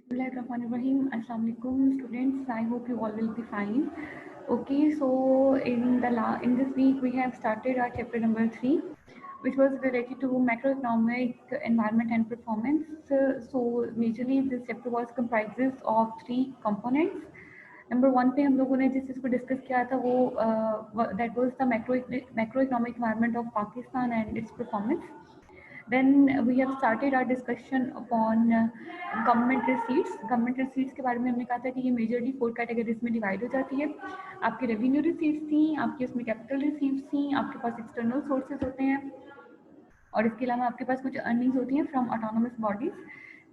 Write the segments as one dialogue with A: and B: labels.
A: Bismillahirrahmanirrahim. Assalamu alaikum students. I hope you all will be fine. Okay, so in this week we have started our chapter number 3, which was related to macroeconomic environment and performance. So majorly this chapter was comprises of 3 components. Number 1 पे हम लोगों ने जिस चीज़ को discuss किया था वो that was the macroeconomic environment of Pakistan and it's performance. Then we have started our discussion upon government receipts. Government receipts के बारे में हमने कहा था कि ये मेजरली 4 कैटेगरीज में डिवाइड हो जाती है. आपकी रेवेन्यू रिसीट्स थी, आपकी उसमें कैपिटल रिसीट्स थी, आपके पास एक्सटर्नल सोर्सेज होते हैं और इसके अलावा आपके पास कुछ अर्निंग्स होती हैं फ्रॉम ऑटोनोमस बॉडीज.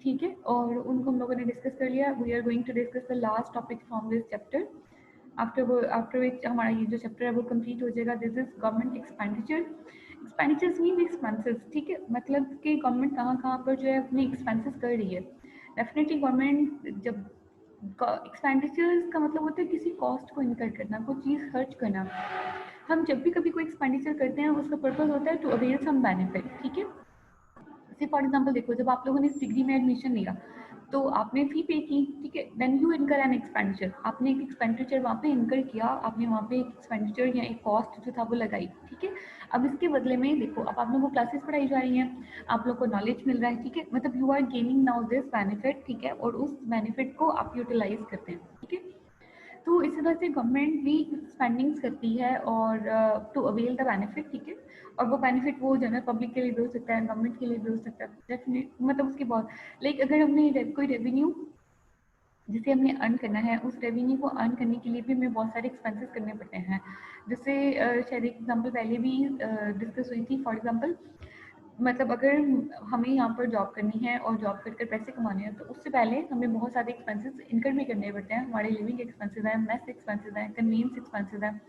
A: ठीक है, और उनको हम लोगों ने डिस्कस कर लिया. We are going to discuss the last topic from this chapter. After which हमारा ये जो चैप्टर है वो कंप्लीट हो जाएगा. This is government expenditure. Expenditures mean expenses. ठीक है, मतलब कि गवर्नमेंट कहाँ पर जो है अपने एक्सपेंसेस कर रही है. डेफिनेटली गवर्नमेंट जब एक्सपेंडिचर्स का मतलब होता है किसी कॉस्ट को इनकर करना, कोई चीज़ खर्च करना. हम जब भी कभी कोई एक्सपेंडिचर करते हैं उसका पर्पज होता है टू अवेल सम बेनिफिट. ठीक है, से फॉर एग्जाम्पल देखो, जब आप लोगों ने इस डिग्री में एडमिशन लिया तो आपने फी पे की. ठीक है, देन यू इनकर एन एक्सपेंडिचर. आपने एक एक्सपेंडिचर वहाँ पे इनकर किया, आपने वहाँ पे एक एक्सपेंडिचर या एक कॉस्ट जो था वो लगाई. ठीक है, अब इसके बदले में देखो, अब आप लोगों को क्लासेस पढ़ाई जा रही हैं, आप लोग को नॉलेज मिल रहा है. ठीक है, मतलब you are gaining now this benefit. ठीक है, और उस बेनिफिट को आप यूटिलाइज करते हैं. ठीक है, तो इस तरह से गवर्नमेंट भी स्पेंडिंग्स करती है और टू अवेल द बेनिफिट. ठीक है, और वो बेनिफिट वो जनरल पब्लिक के लिए भी हो सकता है, गवर्नमेंट के लिए भी हो सकता है. डेफिनेट मतलब उसके बहुत लाइक अगर हमने कोई रेवेन्यू जिसे हमने अर्न करना है, उस रेवेन्यू को अर्न करने के लिए भी हमें बहुत सारे एक्सपेंसेस करने पड़ते हैं. जैसे शायद एक एग्जांपल पहले भी डिस्कस हुई थी. फॉर एग्जांपल मतलब अगर हमें यहाँ पर जॉब करनी है और जॉब कर पैसे कमाने हैं तो उससे पहले हमें बहुत सारे एक्सपेंसेस इनकम भी करने पड़ते हैं. हमारे लिविंग एक्सपेंसेस हैं, मेस एक्सपेंसेस हैं, कन्वीनियंस एक्सपेंसेस हैं,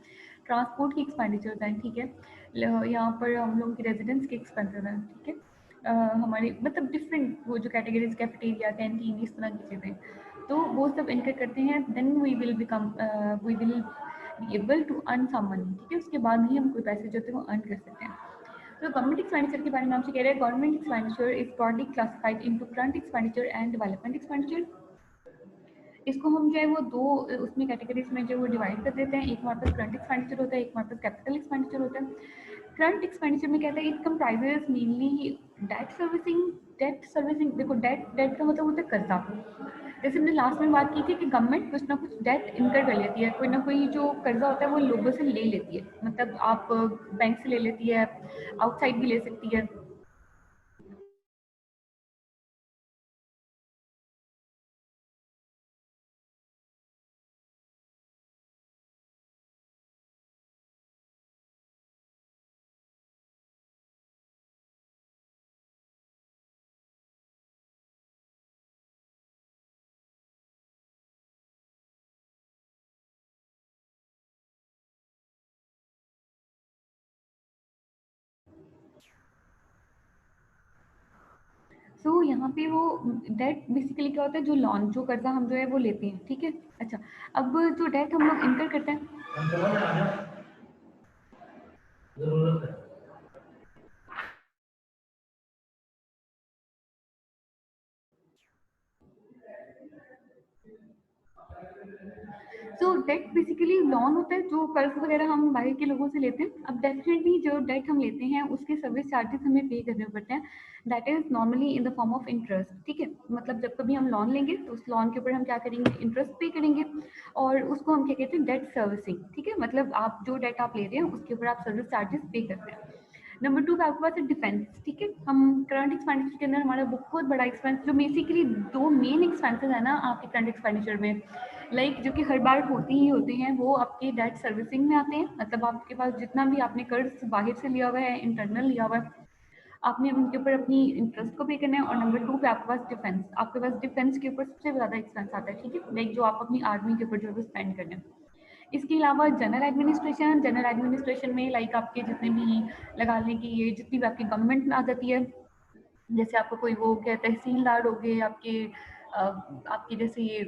A: ट्रांसपोर्ट की एक्सपेंडिचर्स हैं. ठीक है, यहाँ पर हम लोगों की रेजिडेंस के एक्सपेंसेस हैं. ठीक है, हमारी मतलब डिफरेंट वो जो कैटेगरीज, कैफेटेरिया, कैंटीन, इस तरह की चीज़ें, तो वो सब इनकर करते हैं. Then we will be able to earn some money. ठीक है, उसके बाद ही हम कोई पैसे जो होते हैं वो अर्न कर सकते हैं. तो गवर्नमेंट एक्सपेंडिचर के बारे में आपसे कह रहे हैं. Government expenditure is broadly classified into current expenditure and development expenditure. इसको हम जो है वो दो उसमें कैटेगरीज में जो वो डिवाइड कर देते हैं. एक हमारे पास करंट एक्सपेंडिचर होता है, एक हमारे पास कैपिटल एक्सपेंडिचर होता है. करंट एक्सपेंडिचर में कहता है it comprises mainly debt servicing. Debt servicing देखो, डेट डेट का मतलब होता है कर्जा. जैसे हमने लास्ट में बात की थी कि गवर्नमेंट कुछ ना कुछ डेट इनकर कर लेती है, कोई ना कोई जो कर्जा होता है वो लोगों से ले लेती है. मतलब आप बैंक से ले लेती है, आउटसाइड भी ले सकती है. सो यहाँ पे वो डेट बेसिकली क्या होता है, जो लोन, जो कर्जा हम जो है वो लेते हैं. ठीक है, अच्छा, अब जो डेट हम लोग इनकर करते हैं. सो डेट बेसिकली लोन होता है, जो कर्ज वगैरह हम बाहर के लोगों से लेते हैं. अब डेफिनेटली जो डेट हम लेते हैं उसके सर्विस चार्जेस हमें पे करने पड़ते हैं. That is normally in the form of interest. ठीक है, मतलब जब कभी हम लोन लेंगे तो उस लोन के ऊपर हम क्या करेंगे, इंटरेस्ट पे करेंगे, और उसको हम क्या कहते हैं, डेट सर्विसिंग. ठीक है, मतलब आप जो डेट आप ले रहे हैं उसके ऊपर आप सर्विस चार्जेस पे करते हैं. नंबर 2 पे आपके पास है डिफेंस. ठीक है, हम करंट एक्सपेंडिचर के अंदर हमारा बहुत बड़ा एक्सपेंस, जो बेसिकली दो मेन एक्सपेंसेस है ना आपके करंट एक्सपेंडिचर में, जो कि हर बार होते ही होते हैं, वो आपके डेट सर्विसिंग में आते हैं. मतलब आपके पास जितना भी आपने कर्ज बाहर से लिया हुआ है, इंटरनल लिया हुआ है, आपने उनके ऊपर अपनी इंटरेस्ट को पे करना है. और नंबर 2 पे आपके पास डिफेंस. आपके पास डिफेंस के ऊपर सबसे ज़्यादा एक्सपेंस आता है. ठीक है, जो आप अपनी आर्मी के ऊपर जो है स्पेंड करना है. इसके अलावा जनरल एडमिनिस्ट्रेशन. जनरल एडमिनिस्ट्रेशन में आपके जितने भी लगा लें कि ये जितनी भी आपकी गवर्नमेंट में आ जाती है, जैसे आपको कोई वो क्या तहसीलदार हो गए आपके, आपके जैसे ये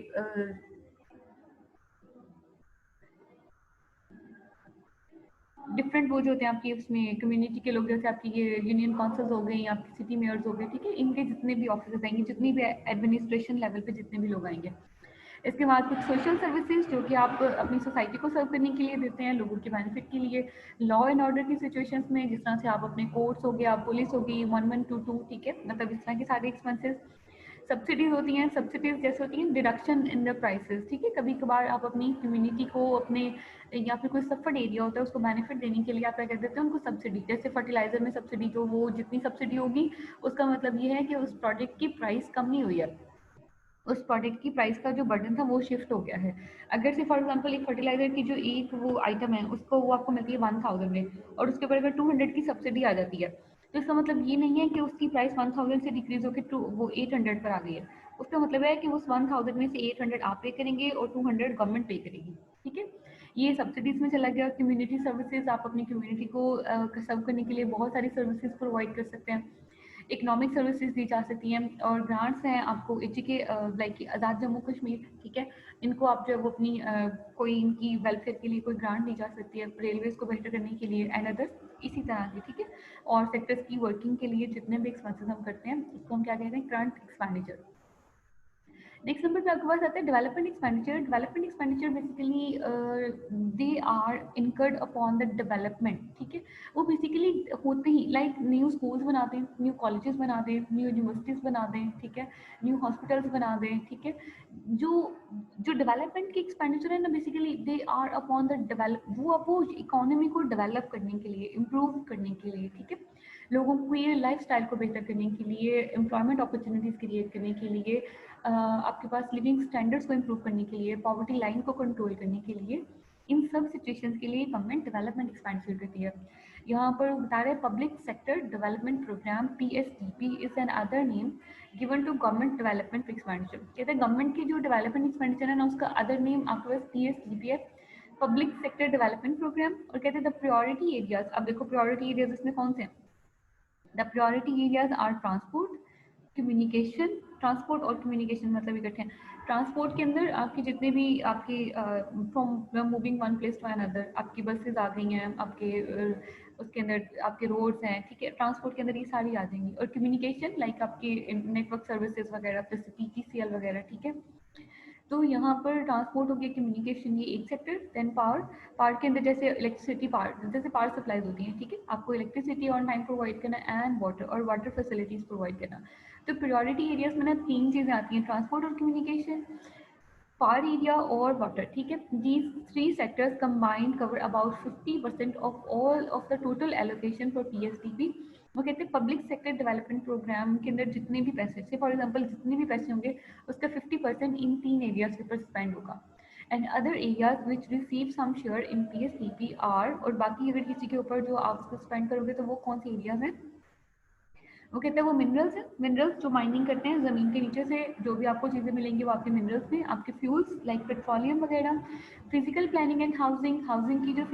A: डिफरेंट वो जो होते हैं आपकी उसमें कम्युनिटी के लोग, जैसे आपकी ये यूनियन काउंसिल्स हो गई, आपकी सिटी मेयर्स हो गए, ठीक है, इनके जितने भी ऑफिस आएंगे, जितनी भी एडमिनिस्ट्रेशन लेवल पे जितने भी लोग आएंगे। इसके बाद कुछ सोशल सर्विसेज जो कि आप अपनी सोसाइटी को सर्व करने के लिए देते हैं, लोगों के बेनिफिट के लिए, लॉ एंड ऑर्डर की सिचुएशंस में, जिस तरह से आप अपने कोर्ट्स हो गया, पुलिस हो गई, 1122, ठीक है, मतलब इस तरह के सारे एक्सपेंसेस। सब्सिडीज होती हैं, सब्सिडीज जैसे होती हैं डिडक्शन इन द प्राइसेस, ठीक है, कभी कभार आप अपनी कम्युनिटी को अपने या फिर कोई सफर्ड एरिया होता है उसको बेनिफिट देने के लिए आप क्या कर देते हैं उनको सब्सिडी, जैसे फर्टिलाइजर में सब्सिडी, जो वो जितनी सब्सिडी होगी उसका मतलब ये है कि उस प्रोडक्ट की प्राइस कम नहीं हुई है, उस प्रोडक्ट की प्राइस का जो बर्डन था वो शिफ्ट हो गया है। अगर से फॉर एग्जांपल एक फर्टिलाइजर की जो एक वो आइटम है उसको वो आपको मिलती है 1000 में, और उसके ऊपर अगर 200 की सब्सिडी आ जाती है, तो इसका मतलब ये नहीं है कि उसकी प्राइस 1000 से डिक्रीज होकर वो 800 पर आ गई है। उसका मतलब है कि उस 1000 में से 800 आप पे करेंगे और 200 गवर्नमेंट पे करेगी, ठीक है। ये सब्सिडीज में चला गया। कम्युनिटी सर्विसेज, आप अपनी कम्युनिटी को सर्व करने के लिए बहुत सारी सर्विसेज प्रोवाइड कर सकते हैं। इकोनॉमिक सर्विसेज दी जा सकती हैं, और ग्रांट्स हैं आपको एच के लाइक आज़ाद जम्मू कश्मीर, ठीक है, इनको आप जब अपनी कोई इनकी वेलफेयर के लिए कोई ग्रांट दी जा सकती है, रेलवेज को बेहतर करने के लिए एंड अदर्स इसी तरह की, ठीक है। और सेक्टर्स की वर्किंग के लिए जितने भी एक्सपेंसेस हम करते हैं उसको हम क्या कहते हैं, करंट एक्सपेंडिचर। नेक्स्ट नंबर पे आपके पास आता है development expenditure. Development expenditure basically they are incurred upon the development, ठीक है। वो बेसिकली होते ही लाइक न्यू स्कूल्स बना दें, न्यू कॉलेजेस बना दें, न्यू यूनिवर्सिटीज़ बना दें, ठीक है, न्यू हॉस्पिटल्स बना दें, ठीक है। जो जो डेवलपमेंट की एक्सपेंडिचर है ना, basically they are upon the develop, वो इकोनॉमी को डेवलप करने के लिए, इम्प्रूव करने के लिए, ठीक है, लोगों को ये लाइफ स्टाइल को बेहतर करने के लिए, एम्प्लॉयमेंट अपॉर्चुनिटीज़ क्रिएट करने के लिए, आपके पास लिविंग स्टैंडर्ड्स को इम्प्रूव करने के लिए, पॉवर्टी लाइन को कंट्रोल करने के लिए, इन सब सिचुएशंस के लिए गवर्नमेंट डेवलपमेंट एक्सपेंडिचर करती है। यहाँ पर बता रहे public sector development program PSDP is another name given to government development expenditure. कहते हैं गवर्नमेंट की जो डेवलपमेंट एक्सपेंडिचर है ना, उसका अदर नेम आपके पास PSDP है, पब्लिक सेक्टर डेवलपमेंट प्रोग्राम। और कहते हैं द प्रायोरिटी एरियाज, अब देखो प्रायोरिटी एरियाज इसमें कौन से हैं, the priority areas are transport, communication, transport और कम्युनिकेशन मतलब इकट्ठे हैं। ट्रांसपोर्ट के अंदर आपके जितने भी आपके from moving one place to another, आपकी बसेज आ गई हैं, आपके उसके अंदर आपके रोड्स हैं, ठीक है, ट्रांसपोर्ट के अंदर ये सारी आ जाएंगी। और कम्युनिकेशन लाइक आपकी नेटवर्क सर्विसेज वगैरह, जैसे PTCL वगैरह, ठीक है। तो यहाँ पर ट्रांसपोर्ट हो गया, कम्युनिकेशन ये एक सेक्टर। देन पावर, पावर के अंदर जैसे इलेक्ट्रिसिटी, पावर जैसे पावर सप्लाईज होती हैं, ठीक है, आपको इलेक्ट्रिसिटी ऑन टाइम प्रोवाइड करना, एंड वाटर और वाटर फैसिलिटीज प्रोवाइड करना। तो प्रायोरिटी एरियाज में ना तीन चीज़ें आती हैं, ट्रांसपोर्ट और कम्युनिकेशन, पावर एरिया और वाटर, ठीक है। These three sectors combined cover about 50% of all of the total allocation for PSDP। वो कहते हैं पब्लिक सेक्टर डेवलपमेंट प्रोग्राम के अंदर जितने भी पैसे, से फॉर एग्जांपल जितने भी पैसे होंगे उसका 50% इन तीन एरियाज के ऊपर स्पेंड होगा। And other areas which receive some share in PSDP are, और बाकी अगर किसी के ऊपर जो आप उसको स्पेंड करोगे तो वो कौन से एरियाज हैं, वो कहते हैं वो मिनरल्स हैं। मिनरल्स जो माइनिंग करते हैं ज़मीन के नीचे से, जो भी आपको चीज़ें मिलेंगी वो आपके मिनरल्स में, आपके फ्यूल्स लाइक पेट्रोलियम वगैरह। Physical planning and housing, housing की जो